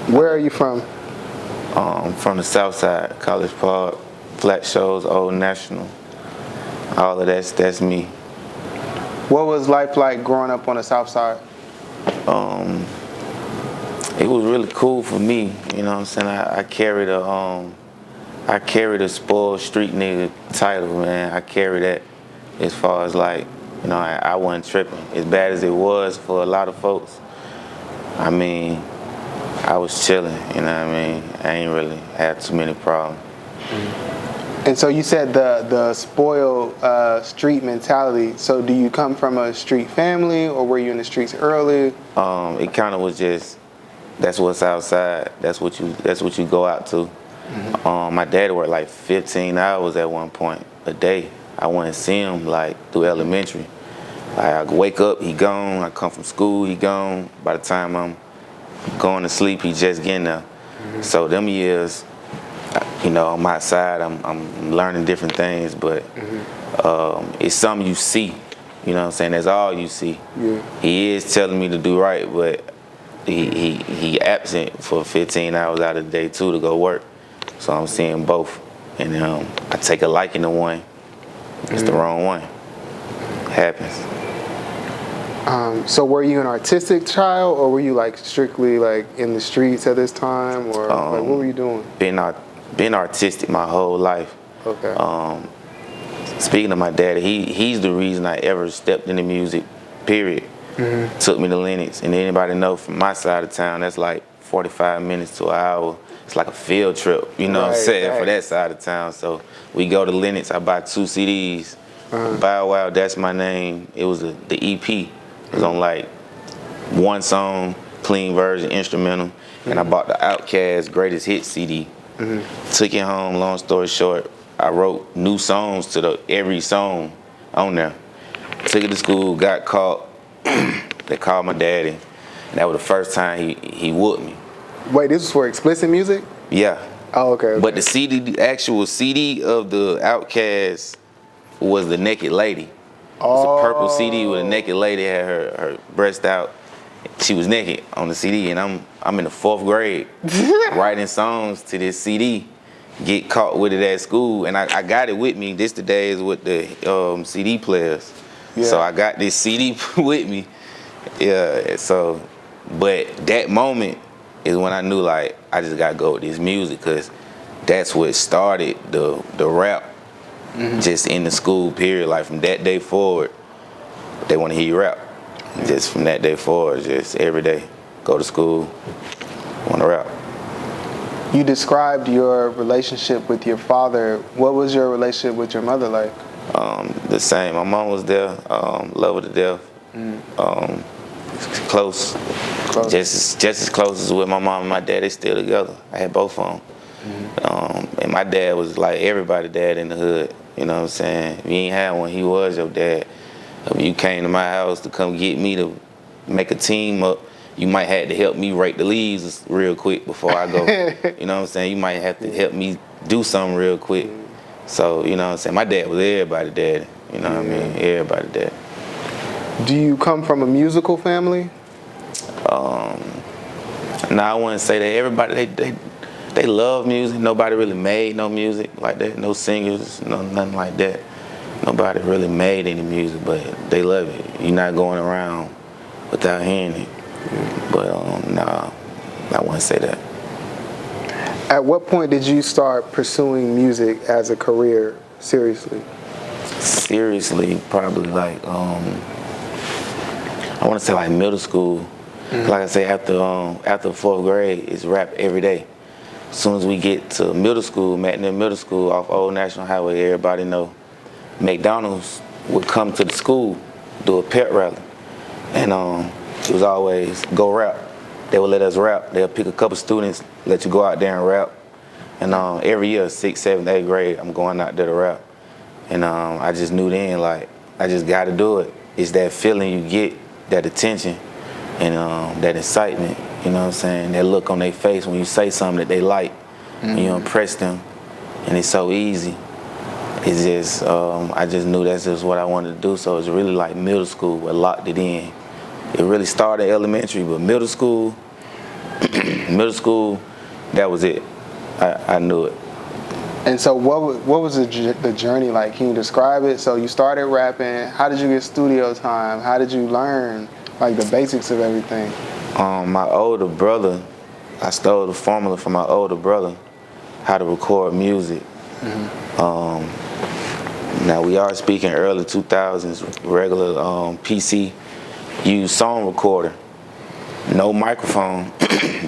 Where are you from? From the South Side, College Park, Flat Shows, Old National. All of that's me. What was life like growing up on the South Side? It was really cool for me. You know what I'm saying? I carried a spoiled street nigga title, man. I carry that as far as like, you know, I wasn't tripping. As bad as it was for a lot of folks, I mean, I was chilling, you know what I mean? I ain't really had too many problems. And so you said the spoiled street mentality. So do you come from a street family, or were you in the streets early? It kind of was just, that's what's outside. That's what you go out to. My dad worked like 15 hours at one point a day. I wouldn't see him like through elementary. Like, I wake up, he gone. I come from school, he gone. By the time I'm going to sleep, he just getting there. So them years, you know, on my side, I'm learning different things, but it's something you see. You know what I'm saying? That's all you see. Yeah. He is telling me to do right, but he absent for 15 hours out of the day too to go work. So I'm seeing both, and I take a liking to one. It's the wrong one. It happens. So were you an artistic child, or were you like strictly like in the streets at this time, or like what were you doing? Been artistic my whole life. Okay. Speaking of my daddy, he's the reason I ever stepped into music, period. Took me to Lennox, and anybody know from my side of town, that's like 45 minutes to an hour. It's like a field trip, you know what I'm saying, for that side of town. So we go to Lennox, I buy 2 CDs. Bow Wow, That's My Name. It was the EP. It was on like one song, clean version, instrumental. And I bought the Outkast Greatest Hits CD. Took it home, long story short, I wrote new songs to every song on there. Took it to school, got caught. They called my daddy. And that was the first time he whooped me. Wait, this was for explicit music? Yeah. Oh, okay. But the actual CD of the Outkast was the Naked Lady. It's a purple CD with a naked lady, had her breast out. She was naked on the CD, and I'm in the 4th grade writing songs to this CD. Get caught with it at school, and I got it with me. This the days with the CD players. Yeah. So I got this CD with me. Yeah. So, but that moment is when I knew like I just gotta go with this music, because that's what started the rap. Just in the school period, like from that day forward, they want to hear you rap. Just from that day forward, just every day, go to school, want to rap. You described your relationship with your father. What was your relationship with your mother like? The same. My mom was there, love her to death. Close. Just as close as with my mom and my dad. They still together. I had both of them. And my dad was like everybody's dad in the hood. You know what I'm saying? If you ain't had one, he was your dad. If you came to my house to come get me to make a team up, you might have to help me rake the leaves real quick before I go. You know what I'm saying? You might have to help me do something real quick. So, you know what I'm saying? My dad was everybody's dad. You know what I mean? Everybody's dad. Do you come from a musical family? No, I wouldn't say that. Everybody, they love music. Nobody really made no music like that. No singers, nothing like that. Nobody really made any music, but they love it. You're not going around without hearing it. But no, I wouldn't say that. At what point did you start pursuing music as a career seriously? Seriously, probably like I want to say like middle school. Like I say, after 4th grade, it's rap every day. As soon as we get to middle school, Matinee Middle School off Old National Highway, everybody know McDonald's would come to the school, do a pep rally, and it was always go rap. They would let us rap. They'll pick a couple students, let you go out there and rap. And every year, 6th, 7th, 8th grade, I'm going out there to rap. And I just knew then, like, I just got to do it. It's that feeling you get, that attention, and that excitement. You know what I'm saying? That look on their face when you say something that they like, and you impress them, and it's so easy. It's just, I just knew that's just what I wanted to do. So it's really like middle school, what locked it in. It really started elementary, but middle school, Middle school, that was it. I knew it. And so what was the journey like? Can you describe it? So you started rapping. How did you get studio time? How did you learn like the basics of everything? My older brother, I stole the formula from my older brother, how to record music. Now we are speaking early 2000s, regular PC, use song recorder, no microphone,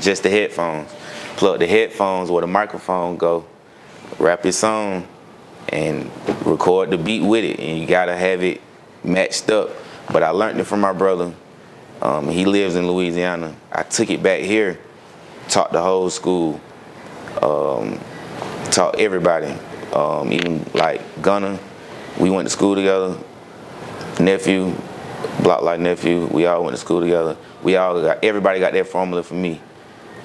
just the headphones. Plug the headphones where the microphone go, rap your song, and record the beat with it, and you gotta have it matched up. But I learned it from my brother. He lives in Louisiana. I took it back here, taught the whole school, taught everybody, even like Gunna. We went to school together. Nephew, block like nephew, we all went to school together. Everybody got that formula from me.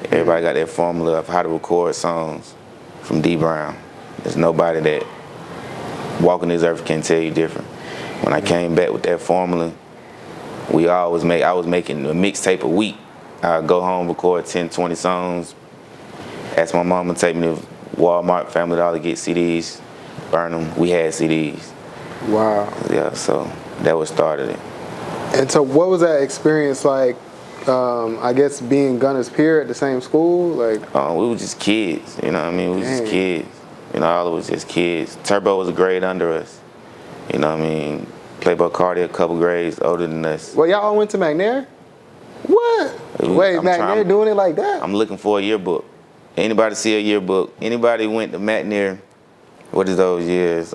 Everybody got that formula of how to record songs from DBrown. There's nobody that walking this earth can tell you different. When I came back with that formula, I was making a mixtape a week. I'd go home, record 10, 20 songs, ask my mom to take me to Walmart, Family Dollar, get CDs, burn them. We had CDs. Wow. Yeah, so that what started it. And so what was that experience like, I guess being Gunna's peer at the same school? Like, we were just kids, you know what I mean? We were just kids. You know, all of us just kids. Turbo was a grade under us. You know what I mean? Playboy Cardi a couple grades older than us. well, y'all all went to McNair? What? Wait, McNair doing it like that? I'm looking for a yearbook. Anybody see a yearbook? Anybody went to McNair? What is those years?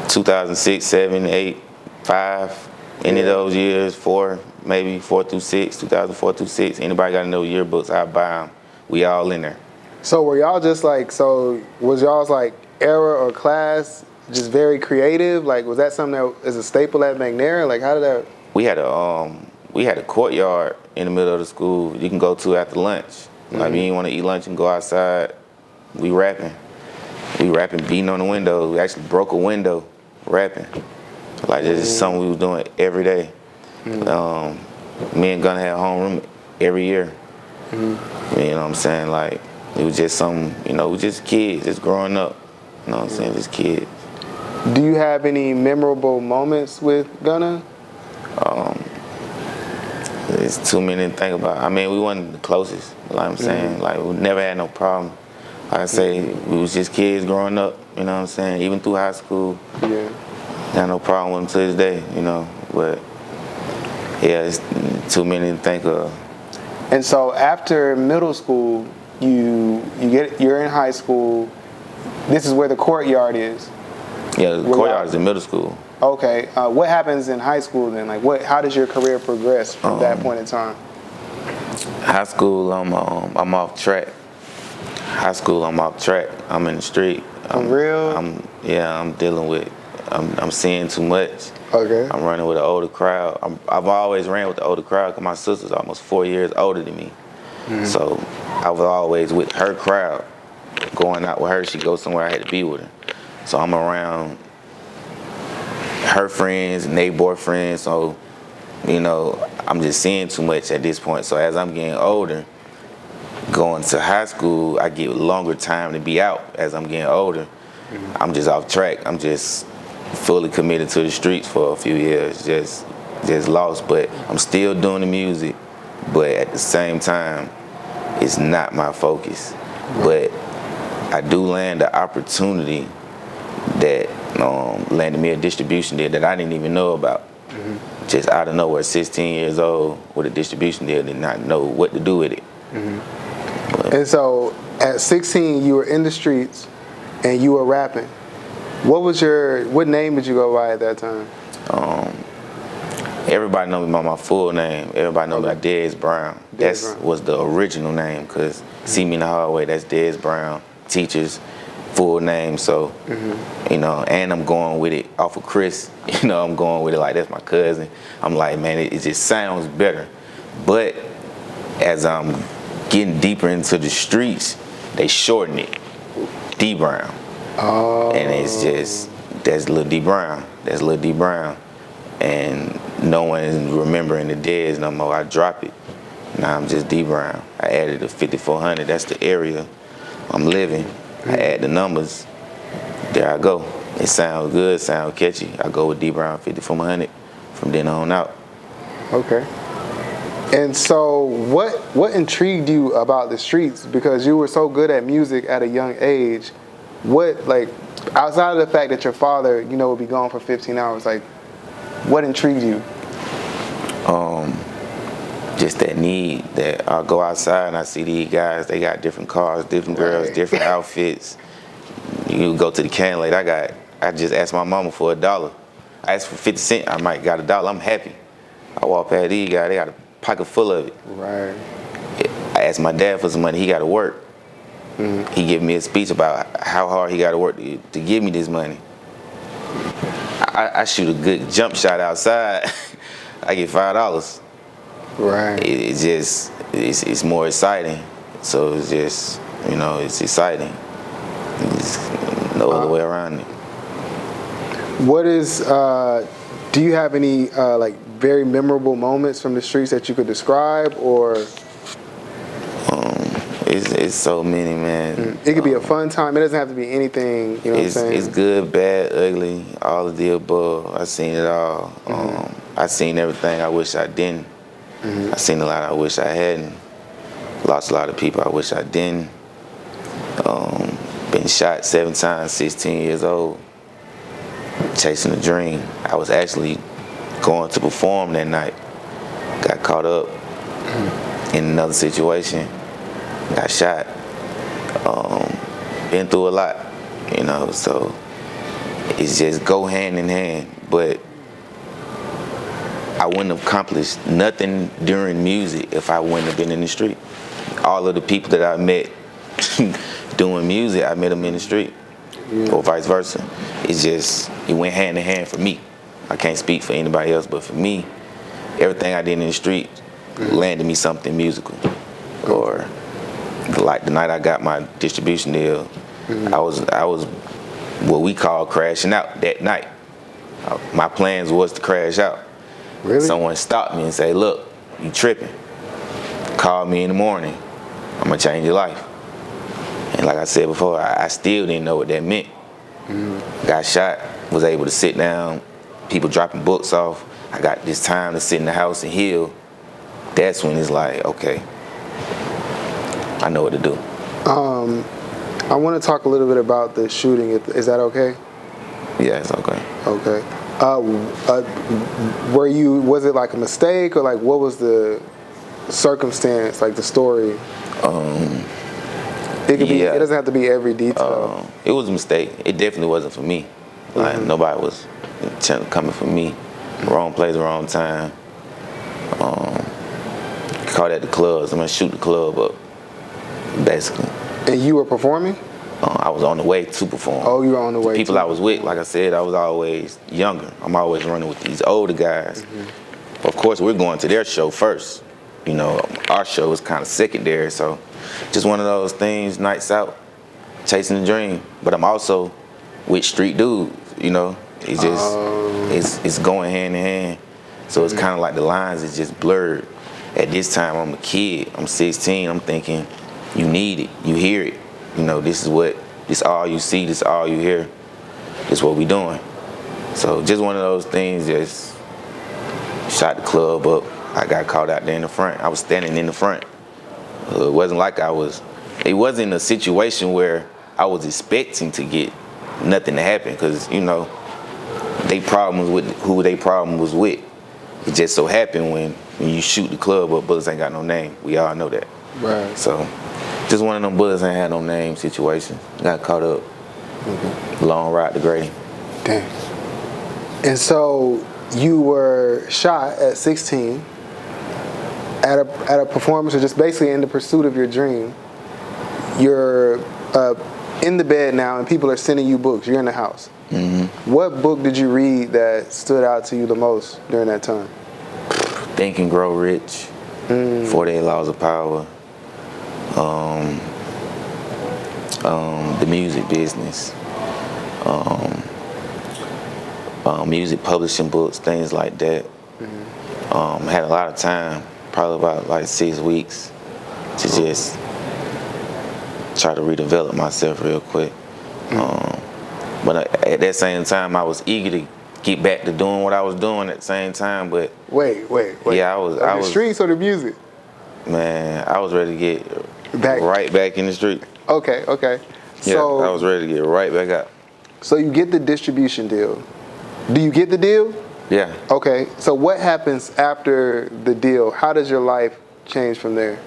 2006, 7, 8, 5. Any of those years, 4, maybe 4 through 6, 2004 through 6. Anybody got to know yearbooks? I buy them. We all in there. So were y'all just like, was y'all's like era or class just very creative? Like, was that something that is a staple at McNair? Like, how did that? We had a courtyard in the middle of the school you can go to after lunch. Like, if you didn't want to eat lunch and go outside, we rapping, beating on the window. We actually broke a window rapping. Like, this is something we was doing every day. Me and Gunna had homeroom every year. You know what I'm saying? Like, it was just something, you know, we just kids, just growing up. You know what I'm saying? Just kids. Do you have any memorable moments with Gunna? It's too many to think about. I mean, we wasn't the closest, you know what I'm saying? Like, we never had no problem. Like I say, we was just kids growing up, you know what I'm saying? Even through high school. Yeah. Had no problem with him to this day, you know. But yeah, it's too many to think of. And so after middle school, you're in high school. This is where the courtyard is. Yeah, the courtyard is in middle school. Okay. What happens in high school then? Like, how does your career progress from that point in time? High school, I'm off track. High school, I'm off track. I'm in the street. For real? I'm dealing with. I'm seeing too much. Okay. I'm running with an older crowd. I've always ran with the older crowd because my sister's almost 4 years older than me. So I was always with her crowd. Going out with her, she goes somewhere, I had to be with her. So I'm around her friends and their boyfriends. So, you know, I'm just seeing too much at this point. So as I'm getting older, going to high school, I get longer time to be out as I'm getting older. I'm just off track. I'm just fully committed to the streets for a few years, just lost. But I'm still doing the music, but at the same time, it's not my focus. But I do land the opportunity that landed me a distribution deal that I didn't even know about. Just out of nowhere, 16 years old with a distribution deal, did not know what to do with it. And so at 16, you were in the streets and you were rapping. What name did you go by at that time? Everybody know me by my full name. Everybody know me by DBrown. That was the original name, because See Me in the Hallway, that's DBrown, teacher's full name. So, you know, and I'm going with it off of Chris. You know, I'm going with it like that's my cousin. I'm like, man, it just sounds better. But as I'm getting deeper into the streets, they shorten it, DBrown. Oh. And it's just, that's Lil DBrown. That's Lil DBrown. And no one is remembering the Dez no more. I drop it. Now I'm just DBrown. I added the 5400. That's the area I'm living. I add the numbers. There I go. It sounds good, sounds catchy. I go with DBrown5400 from then on out. Okay. And so what intrigued you about the streets? Because you were so good at music at a young age. What, like, outside of the fact that your father, you know, would be gone for 15 hours, like, what intrigued you? Just that need that I go outside and I see these guys, they got different cars, different girls, different outfits. You go to the can late, I just asked my mama for $1. I asked for 50 cents, I might got $1, I'm happy. I walk past these guys, they got a pocket full of it. Right. I asked my dad for some money, he got to work. He gave me a speech about how hard he got to work to give me this money. I shoot a good jump shot outside, I get $5. Right. It's more exciting. So it's just, you know, it's exciting. There's no other way around it. What is, do you have any, like, very memorable moments from the streets that you could describe, or? It's so many, man. It could be a fun time. It doesn't have to be anything, you know what I'm saying? It's good, bad, ugly, all of the above. I've seen it all. I've seen everything I wish I didn't. I've seen a lot I wish I hadn't. Lost a lot of people I wish I didn't. Been shot 7 times, 16 years old. Chasing a dream. I was actually going to perform that night. Got caught up in another situation. Got shot. Been through a lot, you know, so it's just go hand in hand. But I wouldn't have accomplished nothing during music if I wouldn't have been in the street. All of the people that I met doing music, I met them in the street, or vice versa. It's just, it went hand in hand for me. I can't speak for anybody else, but for me, everything I did in the street landed me something musical. Or like the night I got my distribution deal, I was what we call crashing out that night. My plans was to crash out. Really? Someone stopped me and say, look, you tripping. Call me in the morning. I'm gonna change your life. And like I said before, I still didn't know what that meant. Got shot, was able to sit down, people dropping books off. I got this time to sit in the house and heal. That's when it's like, okay, I know what to do. I want to talk a little bit about the shooting. Is that okay? Yeah, it's okay. Okay. Was it like a mistake, or like what was the circumstance, like the story? It could be. It doesn't have to be every detail. It was a mistake. It definitely wasn't for me. Like nobody was coming for me. Wrong place, wrong time. Caught at the clubs. I'm gonna shoot the club up, basically. And you were performing? I was on the way to perform. Oh, you were on the way. People I was with, like I said, I was always younger. I'm always running with these older guys. Of course, we're going to their show first. You know, our show was kind of secondary, so just one of those things, nights out, chasing the dream. But I'm also with street dudes, you know. It's just, it's going hand in hand. So it's kind of like the lines is just blurred. At this time, I'm a kid, I'm 16, I'm thinking, you need it, you hear it. You know, this is all you see, this is all you hear. This is what we doing. So just one of those things, just shot the club up. I got caught out there in the front. I was standing in the front. It wasn't like it wasn't a situation where I was expecting to get nothing to happen, because, you know, they problems with who they problem was with. It just so happened when you shoot the club up, bullets ain't got no name. We all know that. Right. So just one of them bullets ain't had no name situations. Got caught up. Long ride to Grady. Damn. And so you were shot at 16 at a performance, or just basically in the pursuit of your dream. You're in the bed now, and people are sending you books. You're in the house. What book did you read that stood out to you the most during that time? Think and Grow Rich, 48 Laws of Power, the music business, music publishing books, things like that. Had a lot of time probably about like 6 weeks to just try to redevelop myself real quick. But at that same time, I was eager to get back to doing what I was doing at the same time. But Wait. yeah, I was the streets or the music? Man, I was ready to get Back. right back in the street. Okay. Yeah, So I was ready to get right back out. So you get the distribution deal. Do you get the deal? Yeah. Okay. So what happens after the deal? How does your life change from there?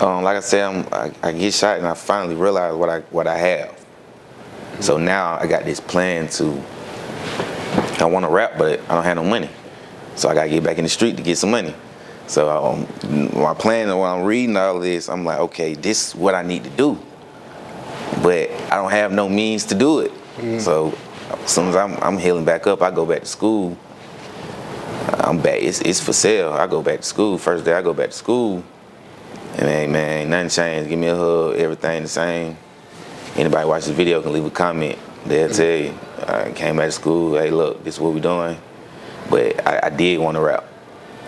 Like I said, I get shot and I finally realized what I have. So now I got this plan I want to rap, but I don't have no money. So I got to get back in the street to get some money. So my plan, when I'm reading all of this, I'm like, okay, this is what I need to do. But I don't have no means to do it. So as soon as I'm healing back up, I go back to school. I'm back. It's for sale. I go back to school. First day I go back to school. And ain't nothing changed. Give me a hug, everything the same. Anybody watch the video can leave a comment. They'll tell you. I came back to school, hey look, this is what we doing. But I did want to rap.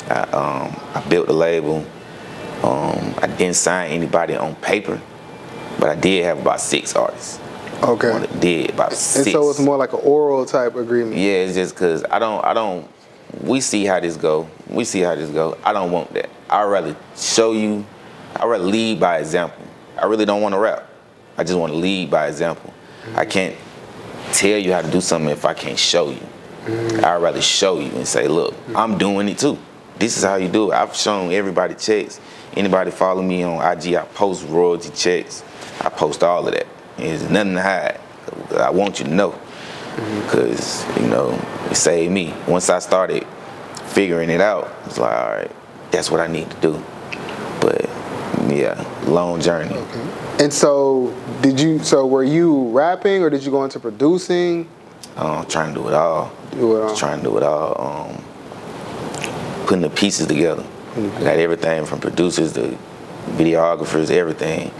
I built the label. I didn't sign anybody on paper, but I did have about 6 artists. Okay. I did about 6. And so it's more like an oral type agreement. Yeah, it's just because I don't. We see how this go. I don't want that. I'd rather show you. I'd rather lead by example. I really don't want to rap. I just want to lead by example. I can't tell you how to do something if I can't show you. I'd rather show you and say, look, I'm doing it too. This is how you do it. I've shown everybody checks. Anybody follow me on IG, I post royalty checks. I post all of that. There's nothing to hide. I want you to know. Because, it saved me. Once I started figuring it out, it's like, all right, that's what I need to do. But, yeah, long journey. Okay. And so, were you rapping or did you go into producing? Trying to do it all. Trying to do it all. Putting the pieces together. I got everything from producers to videographers, everything.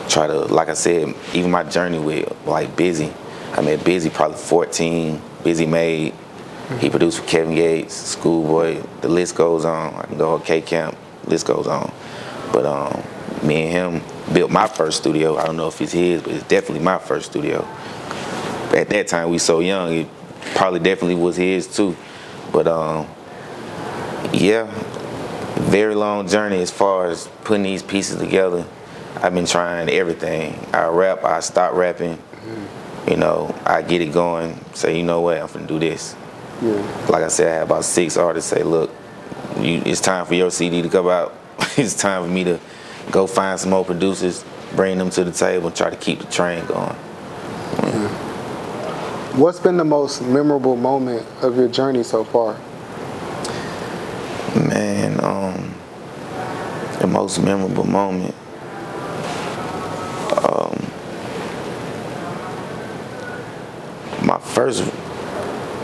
Try to, like I said, even my journey with like Busy. I met Busy probably 14. Busy made. He produced for Kevin Gates, Schoolboy. The list goes on. I can go to K-Camp. List goes on. But me and him built my first studio. I don't know if it's his, but it's definitely my first studio. At that time, we so young, it probably definitely was his too. But yeah, very long journey as far as putting these pieces together. I've been trying everything. I rap, I stop rapping. I get it going, say, you know what, I'm finna do this. Yeah. Like I said, I had about 6 artists say, look, it's time for your CD to come out. It's time for me to go find some more producers, bring them to the table, and try to keep the train going. What's been the most memorable moment of your journey so far? Man, the most memorable moment.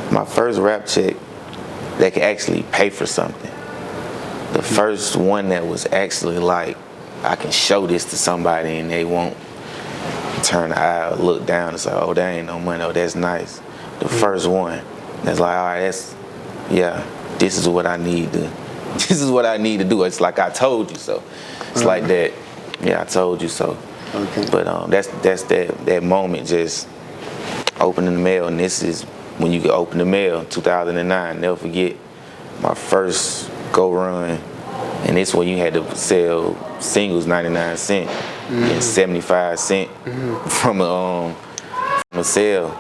My first rap check that could actually pay for something. The first one that was actually like, I can show this to somebody and they won't turn the eye or look down and say, oh, that ain't no money, oh, that's nice. The first one, that's like, all right, this is what I need to do. It's like, I told you so. It's like that, yeah, I told you so. Okay. But that's that moment, just opening the mail, and this is when you can open the mail, 2009, never forget, my first go run, and this when you had to sell singles 99 cents and 75 cents from a sale.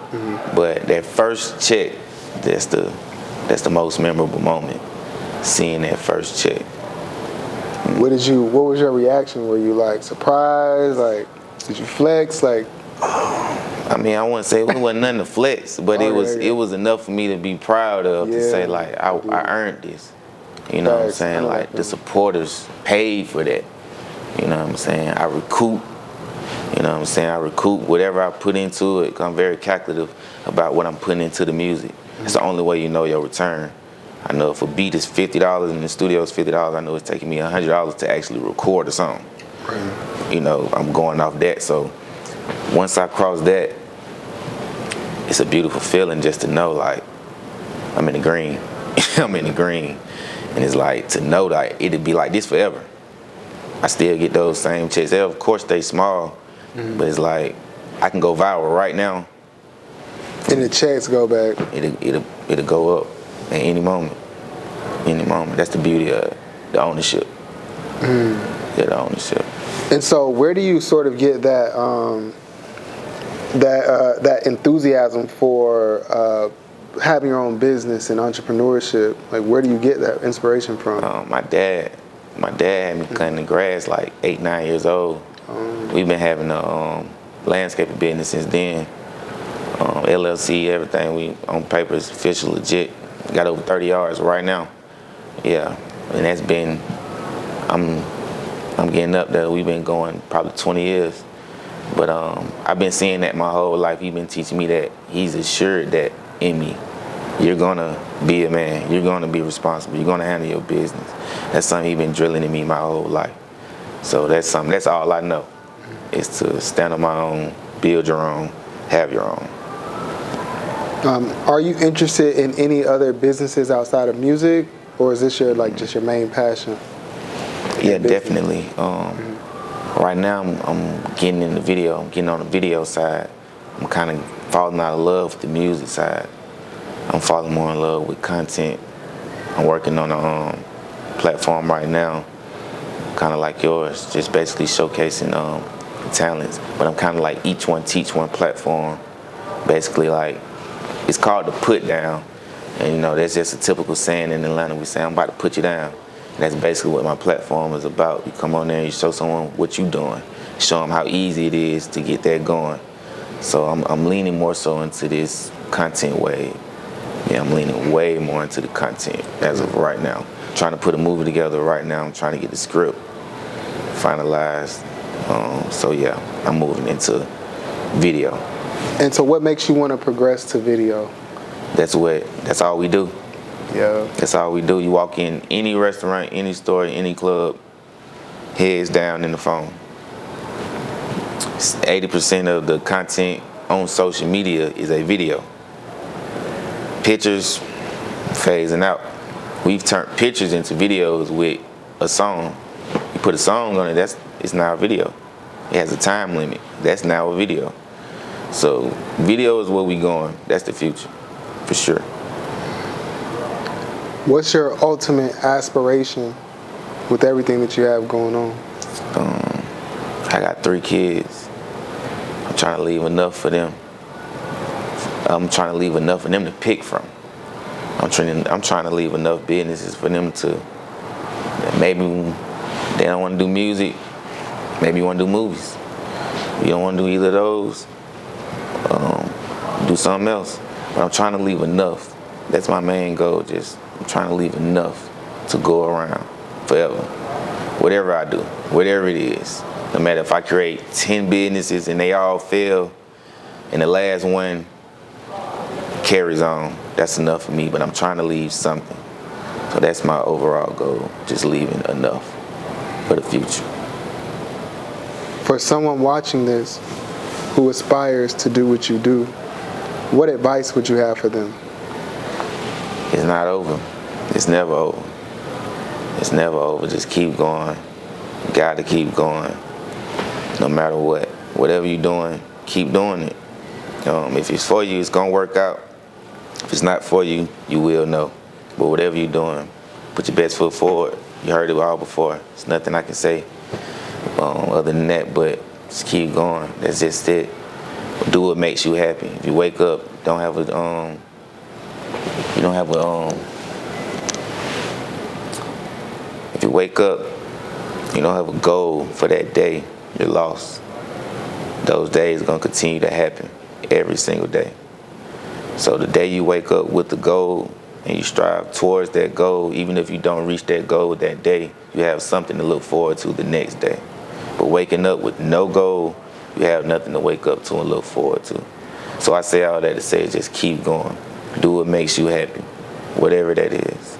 But that first check, that's the most memorable moment, seeing that first check. What was your reaction? Were you like surprised? Like, did you flex? Like, I mean, I wouldn't say it wasn't nothing to flex, but it was enough for me to be proud of, to say like I earned this. You know what I'm saying? Like the supporters paid for that. You know what I'm saying? I recoup. You know what I'm saying? I recoup whatever I put into it. 'Cause I'm very calculative about what I'm putting into the music. It's the only way you know your return. I know if a beat is $50 and the studio is $50, I know it's taking me $100 to actually record a song. I'm going off that. So once I cross that, it's a beautiful feeling just to know, like, I'm in the green. I'm in the green. And it's like, to know that it'd be like this forever. I still get those same checks. They, of course, they small, but it's like, I can go viral right now. And the checks go back. It'll go up at any moment. Any moment. That's the beauty of it. The ownership. Yeah, the ownership. And so, where do you sort of get that that enthusiasm for having your own business and entrepreneurship? Like, where do you get that inspiration from? My dad had me cutting the grass like 8, 9 years old. We've been having a landscaping business since then. LLC, everything. We on paper is official, legit. Got over 30 yards right now. Yeah, and that's been. I'm getting up there. We've been going probably 20 years. But I've been seeing that my whole life. He's been teaching me that. He's assured that in me. You're gonna be a man. You're gonna be responsible. You're gonna handle your business. That's something he's been drilling in me my whole life. So that's something. That's all I know. Is to stand on my own, build your own, have your own. Are you interested in any other businesses outside of music, or is this your just your main passion? Yeah, definitely. Right now, I'm getting in the video. I'm getting on the video side. I'm kind of falling out of love with the music side. I'm falling more in love with content. I'm working on a platform right now, kind of like yours, just basically showcasing talents. But I'm kind of like each one teach one platform. Basically, like, it's called the put down. And you know, that's just a typical saying in Atlanta. We say, I'm about to put you down. And that's basically what my platform is about. You come on there and you show someone what you're doing. Show them how easy it is to get that going. So I'm leaning more so into this content wave. Yeah, I'm leaning way more into the content as of right now. Trying to put a movie together right now. I'm trying to get the script finalized. So yeah, I'm moving into video. And so what makes you want to progress to video? That's all we do. Yeah. That's all we do. You walk in any restaurant, any store, any club, heads down in the phone. 80% of the content on social media is a video. Pictures phasing out. We've turned pictures into videos with a song. You put a song on it, it's now a video. It has a time limit. That's now a video. So video is where we going. That's the future, for sure. What's your ultimate aspiration with everything that you have going on? I got 3 kids. I'm trying to leave enough for them. I'm trying to leave enough for them to pick from. I'm trying to leave enough businesses for them to, maybe they don't want to do music, maybe you want to do movies. You don't want to do either of those, do something else. But I'm trying to leave enough. That's my main goal, I'm trying to leave enough to go around forever. Whatever I do, whatever it is. No matter if I create 10 businesses and they all fail and the last one carries on, that's enough for me, but I'm trying to leave something. So that's my overall goal, just leaving enough for the future. For someone watching this who aspires to do what you do, what advice would you have for them? It's not over. It's never over. It's never over. Just keep going. You gotta keep going. No matter what. Whatever you're doing, keep doing it. If it's for you, it's gonna work out. If it's not for you, you will know. But whatever you're doing, put your best foot forward. You heard it all before. There's nothing I can say other than that, but just keep going. That's just it. Do what makes you happy. If you wake up, don't have a if you wake up, you don't have a goal for that day, you're lost. Those days are gonna continue to happen every single day. So the day you wake up with the goal and you strive towards that goal, even if you don't reach that goal that day, you have something to look forward to the next day. But waking up with no goal, you have nothing to wake up to and look forward to. So I say all that to say, just keep going. Do what makes you happy, whatever that is.